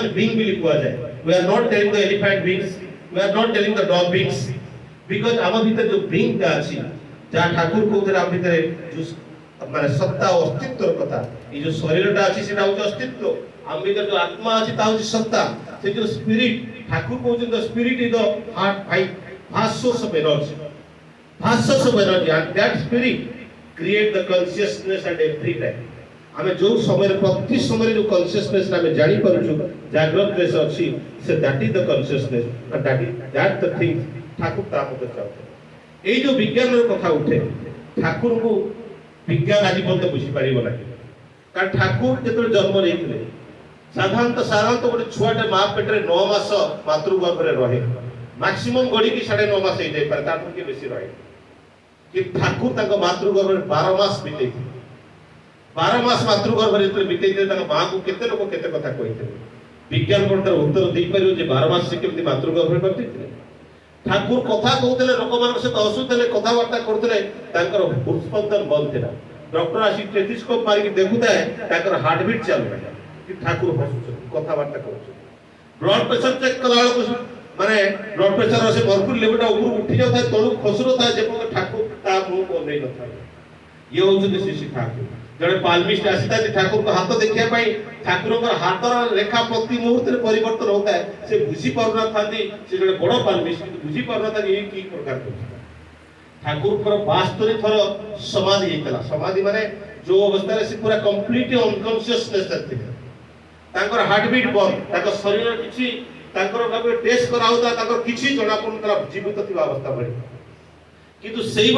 animal being भी लिखवा जाए we are not telling the elephant beings we are not telling the dog beings because um भीतर जो being का अछि जा ठाकुर कहउतरे आम भीतर जो माने सत्ता और अस्तित्व कथा ये जो शरीरटा अछि सेटा हो अस्तित्व आम भीतर जो आत्मा अछि ता हो सत्ता से जो स्पिरिट ठाकुर कहउछन the spirit is the heart vast source of energy and that spirit create the consciousness at every time हमें जो समय प्रति समय जो consciousness हमें जानी परछु जागृत देश अछि से that is the consciousness and that the thing Thakur ता मते चाहते एई जो विज्ञान रो कथा उठे ठाकुर को विज्ञान आदि पते बुझी परिबो ना कारण ठाकुर जेतो जन्म लेथिले साधारणतः गोटे छुआटे मां पेटरे 9 मास मातृगर्भ रे रहे मैक्सिमम गड़ी की 9.5 मास हे जाय पर ताठू के बेसी रहे कि ठाकुर ताको मातृगर्भ रे 12 मास बिते 12 मास मातृगर्भ रे बिते ताको मां को केते लोक केते कथा कहिथे विज्ञान पर उत्तर दे परियो जे 12 मास से केमती मातृगर्भ रे बिते ठाकुर कथा कहउतले लोक मान से हसुतले कथा वार्ता करतले तांकर स्पंदन बंद थिला डॉक्टर आसी टेलिस्कोप मारी के देखुता है तांकर हार्ट बीट चालू है कि ठाकुर हसुछ कथा वार्ता करू ब्लड प्रेशर चेक कला माने ब्लड प्रेशर से भरपूर लेवलटा ऊपर उठी जाता है तळु खसरो था जे पर ठाकुर ता मुंह को नहीं नथा ये होउछ श्री ठाकुर जड़े पाल्मिस्ट आसीता ठाकुर को हाथ देखिया पाई ठाकुर को हाथ रेखा प्रति मुहूर्त रे परिवर्तन होता है से बुझी परना थांदी से जड़े बड़ पाल्मिस्ट बुझी परना था ये की प्रकार ठाकुर पर 72 थर समाधि हेतला समाधि माने जो अवस्था रे से पूरा कंप्लीटली अनकॉन्शियसनेस थी तांकर हार्ट बीट बंद ताको शरीर किछि तांकर भाबे टेस्ट करा होता तांकर किछि जणा पडुतला जीवित थिबा अवस्था बढी किंतु सेही